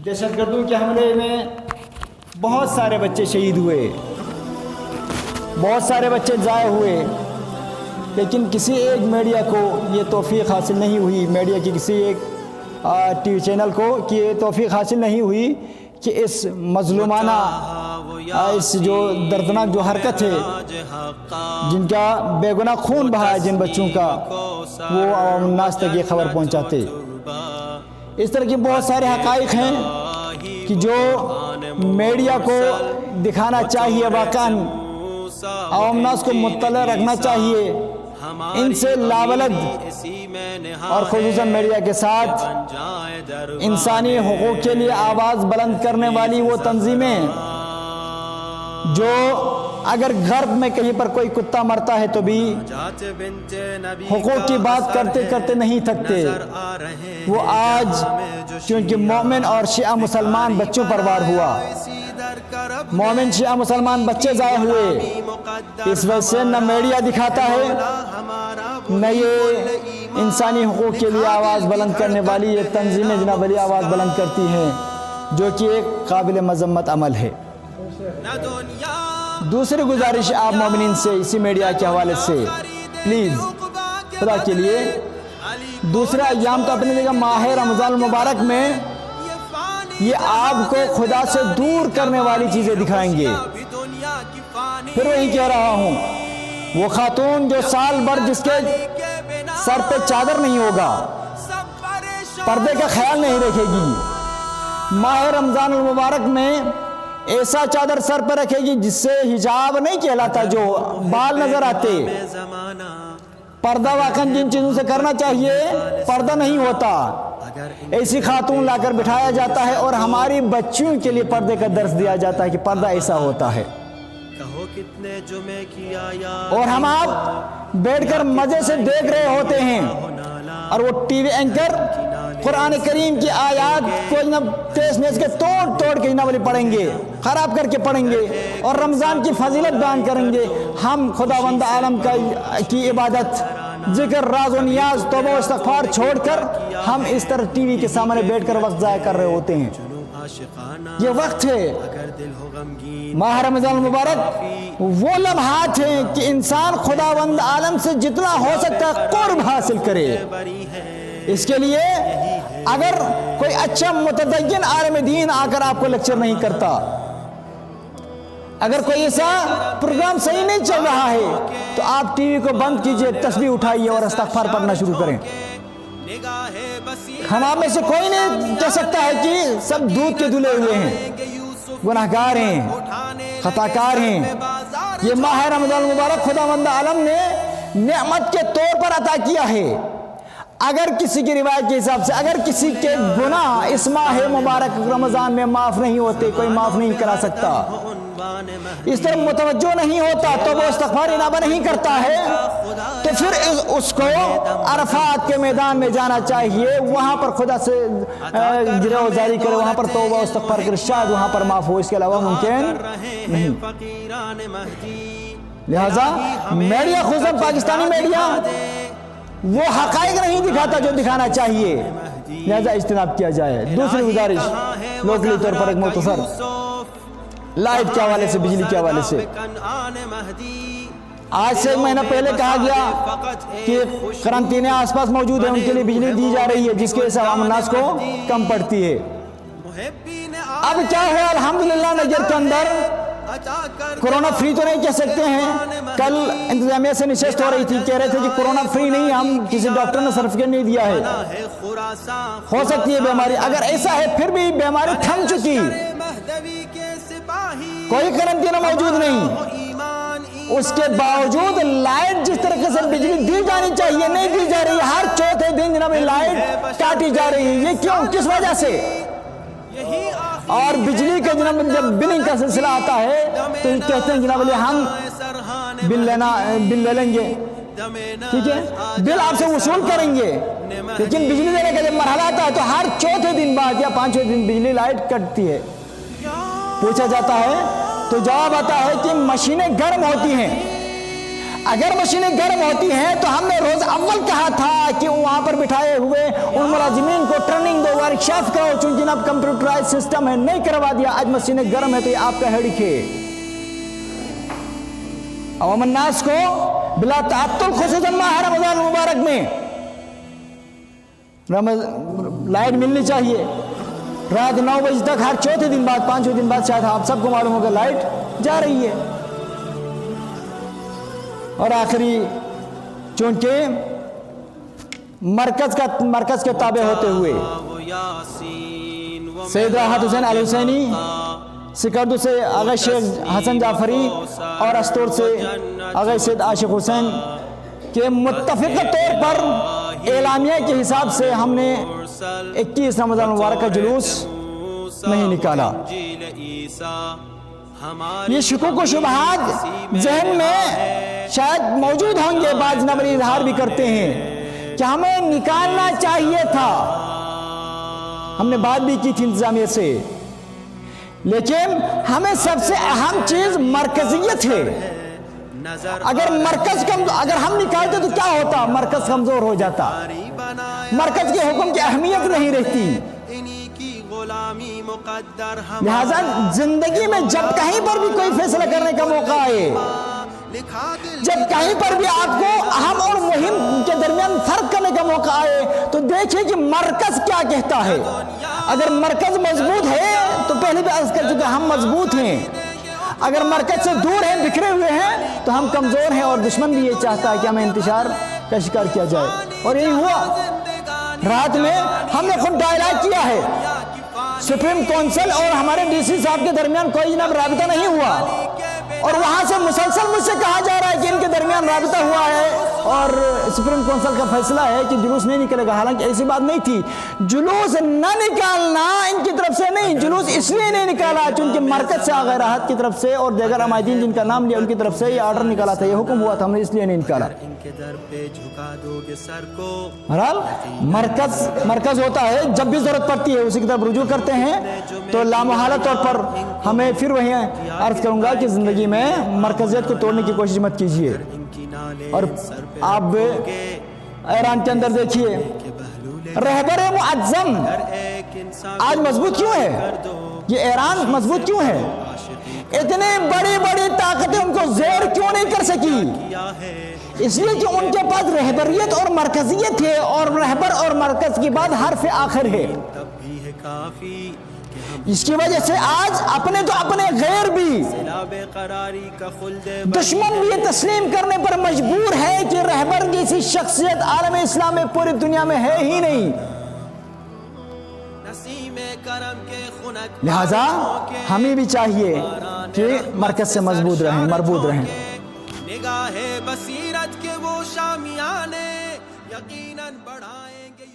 دہشت گردوں کے حملے میں بہت سارے بچے شہید ہوئے، بہت سارے بچے ضائع ہوئے، لیکن کسی ایک میڈیا کو یہ توفیق حاصل نہیں ہوئی، میڈیا کی کسی ایک ٹی وی چینل کو کہ یہ توفیق حاصل نہیں ہوئی کہ اس مظلومانہ اس جو دردناک جو حرکت ہے، جن کا بے گناہ خون بہا ہے جن بچوں کا، وہ عوام الناس تک یہ خبر پہنچاتے۔ اس طرح کے بہت سارے حقائق ہیں کہ جو میڈیا کو دکھانا چاہیے، واقعاً عوام الناس کو مطلع رکھنا چاہیے۔ ان سے لابلد اور خصوصاً میڈیا کے ساتھ انسانی حقوق کے لیے آواز بلند کرنے والی وہ تنظیمیں جو اگر غرب میں کہیں پر کوئی کتا مرتا ہے تو بھی حقوق کی بات کرتے کرتے نہیں تھکتے، وہ آج کیونکہ مومن اور شیعہ مسلمان بچوں پر وار ہوا، مومن شیعہ مسلمان بچے ضائع ہوئے، اس وجہ سے نہ میڈیا دکھاتا ہے نہ یہ انسانی حقوق کے لیے آواز بلند کرنے والی یہ تنظیمیں جناب علی آواز بلند کرتی ہیں، جو کہ ایک قابل مذمت عمل ہے۔ دوسری گزارش آپ مومنین سے اسی میڈیا کے حوالے سے پلیز خدا کے لیے دوسرے ایام تو اپنی جگہ ماہ رمضان المبارک میں یہ آپ کو خدا سے دور کرنے والی چیزیں دکھائیں گے۔ پھر وہی کہہ رہا ہوں، وہ خاتون جو سال بھر جس کے سر پہ چادر نہیں ہوگا، پردے کا خیال نہیں رکھے گی، ماہ رمضان المبارک میں ایسا چادر سر پر رکھے گی جس سے حجاب نہیں کہلاتا، جو بال نظر آتے، پردہ واقعا جن چیزوں سے کرنا چاہیے پردہ نہیں ہوتا، ایسی خاتون لا کر بٹھایا جاتا ہے اور ہماری بچیوں کے لیے پردے کا درس دیا جاتا ہے کہ پردہ ایسا ہوتا ہے، اور ہم آپ بیٹھ کر مزے سے دیکھ رہے ہوتے ہیں، اور وہ ٹی وی اینکر قرآن کریم کی آیات کو جناب تیز نیز کے توڑ کے جناب علی پڑھیں گے، خراب کر کے پڑھیں گے اور رمضان کی فضیلت بیان کریں گے۔ ہم خداوند عالم کی عبادت، ذکر، راز و نیاز، توبہ و استغفار چھوڑ کر ہم اس طرح ٹی وی کے سامنے بیٹھ کر وقت ضائع کر رہے ہوتے ہیں۔ یہ وقت ہے ماہ رمضان المبارک، وہ لمحات ہیں کہ انسان خداوند عالم سے جتنا ہو سکتا ہے قرب حاصل کرے۔ اس کے لیے اگر کوئی اچھا متدین عالم دین آ کر آپ کو لیکچر نہیں کرتا، اگر کوئی ایسا پروگرام صحیح نہیں چل رہا ہے تو آپ ٹی وی کو بند کیجئے، تسبیح اٹھائیے اور استغفار پڑھنا شروع کریں۔ ہم آپ میں سے کوئی نہیں کہہ سکتا ہے کہ سب دودھ کے دھلے ہوئے ہیں، گناہگار ہیں، خطاکار ہیں۔ یہ ماہ رمضان المبارک خداوند عالم نے نعمت کے طور پر عطا کیا ہے۔ اگر کسی کی روایت کے حساب سے اگر کسی کے گناہ اس ماہ مبارک رمضان میں معاف نہیں ہوتے، کوئی معاف نہیں کرا سکتا، اس طرح متوجہ نہیں ہوتا تو وہ استغفار انابہ نہیں کرتا ہے، تو پھر اس کو عرفات کے میدان میں جانا چاہیے، وہاں پر خدا سے گرہ زاری کرے، وہاں پر توبہ استغفار کرے، شاید وہاں پر معاف ہو، اس کے علاوہ ممکن نہیں۔ لہذا میڈیا، خصوصاً پاکستانی میڈیا، وہ حقائق نہیں دکھاتا جو دکھانا چاہیے، لہذا اجتناب کیا جائے۔ دوسری گزارش لوکلی طور پر ایک مختصر لائٹ کے حوالے سے، بجلی کے حوالے سے، آج سے ایک مہینہ پہلے کہا گیا کہ قرنطینے آس پاس موجود ہیں، ان کے لیے بجلی دی جا رہی ہے جس کی وجہ سے عوام الناس کو کم پڑتی ہے۔ اب کیا ہے، الحمدللہ نجر کے اندر کرونا فری تو نہیں کہہ سکتے ہیں، کل انتظامیہ سے نشست ہو رہی تھی، کہہ رہے تھے کہ کرونا فری نہیں، ہم کسی ڈاکٹر نے سرٹیفکیٹ نہیں دیا ہے، ہو سکتی ہے بیماری، اگر ایسا ہے پھر بھی بیماری تھم چکی، کوئی قرنطینہ موجود نہیں، اس کے باوجود لائٹ جس طریقے سے بجلی دی جانی چاہیے نہیں دی جا رہی، ہر چوتھے دن جناب لائٹ کاٹی جا رہی ہے، یہ کیوں، کس وجہ سے؟ اور بجلی کا جناب جب بلنگ کا سلسلہ آتا ہے تو کہتے ہیں جناب ہم بل لے لیں گے، ٹھیک ہے، بل آپ سے وصول کریں گے، لیکن بجلی دینے کا جب مرحلہ آتا ہے تو ہر چوتھے دن بعد یا پانچویں دن بجلی لائٹ کٹتی ہے۔ پوچھا جاتا ہے تو جواب آتا ہے کہ مشینیں گرم ہوتی ہیں، اگر مشینیں گرم ہوتی ہیں تو ہم نے روز اول کہا تھا کہ وہاں پر بٹھائے ہوئے ان ملازمین کو ٹریننگ دو، ورکشاپ کرو، چونکہ اب کمپیوٹرائز سسٹم ہے، نہیں کروا دیا، آج مشینیں گرم ہے تو یہ آپ کا ہیڈک ہے۔ عوام الناس کو بلا تعطل خصوصاً ماہ رمضان مبارک میں لائٹ ملنی چاہیے۔ رات 9 بجے تک ہر چوتھے دن بعد، 5 دن بعد شاید آپ سب کو معلوم ہوگا لائٹ جا رہی ہے۔ اور آخری، چونکہ مرکز کے تابع ہوتے ہوئے سید راحت حسین الحسینی، سکردو سے آغا شیخ حسن جعفری اور استور سے آغا سید عاشق حسین کے متفقہ طور پر اعلامیہ کے حساب سے ہم نے 21 رمضان مبارک کا جلوس نہیں نکالا۔ یہ شکوک و شبہات ذہن میں شاید موجود ہوں گے، بعض نبری اظہار بھی کرتے ہیں کہ ہمیں نکالنا چاہیے تھا، ہم نے بات بھی کی تھی انتظامیہ سے، لیکن ہمیں سب سے اہم چیز مرکزیت ہے۔ اگر ہم نکالتے تو کیا ہوتا؟ مرکز کمزور ہو جاتا، مرکز کے حکم کی اہمیت نہیں رہتی۔ لہذا زندگی میں جب کہیں پر بھی کوئی فیصلہ کرنے کا موقع آئے، جب کہیں پر بھی آپ کو اہم اور مہم کے درمیان فرق کرنے کا موقع آئے تو دیکھیں کہ مرکز کیا کہتا ہے۔ اگر مرکز مضبوط ہے تو پہلے بھی عرض کر چکے ہم مضبوط ہیں، اگر مرکز سے دور ہیں، بکھرے ہوئے ہیں تو ہم کمزور ہیں، اور دشمن بھی یہ چاہتا ہے کہ ہمیں انتشار کا شکار کیا جائے، اور یہی ہوا۔ رات میں ہم نے خود ڈائلاگ کیا ہے، سپریم کونسل اور ہمارے ڈی سی صاحب کے درمیان کوئی جناب رابطہ نہیں ہوا، اور وہاں سے مسلسل مجھ سے کہا جا رہا ہے کہ ان کے درمیان رابطہ ہوا ہے اور سپریم کونسل کا فیصلہ ہے کہ جلوس نہیں نکلے گا۔ حالانکہ ایسی بات نہیں تھی، جلوس نہ نکالنا ان کی طرف سے نہیں، جلوس اس لیے نہیں نکالا چونکہ مرکز سے آغا راحت کی طرف سے اور دیگر عمائدین جن کا نام لیا ان کی طرف سے یہ آرڈر نکالا تھا، یہ حکم ہوا تھا، ہم نے اس لیے نہیں نکالا۔ بہرحال مرکز ہوتا ہے، جب بھی ضرورت پڑتی ہے اسی کی طرف رجوع کرتے ہیں، تو لامحالہ طور پر ہمیں پھر وہی عرض کروں گا کہ زندگی میں مرکزیت کو توڑنے کی کوشش مت کیجیے۔ اور آپ ایران کے اندر دیکھیے، رہبر معظم آج مضبوط کیوں ہے؟ یہ ایران مضبوط کیوں ہے؟ اتنے بڑی بڑی طاقتیں ان کو زیر کیوں نہیں کر سکی؟ اس لیے کہ ان کے پاس رہبریت اور مرکزیت ہے، اور رہبر اور مرکز کی بات حرف آخر ہے۔ اس کی وجہ سے آج اپنے تو اپنے غیر بھی، دشمن بھی یہ تسلیم کرنے پر مجبور ہے کہ رہبر جیسی شخصیت عالم اسلام میں پوری دنیا میں ہے ہی نہیں۔ لہذا ہمیں بھی چاہیے کہ مرکز سے مضبوط رہیں، مربوط رہیں۔ نگاہ بصیرت کے وہ شامیانے یقیناً بڑھائیں گے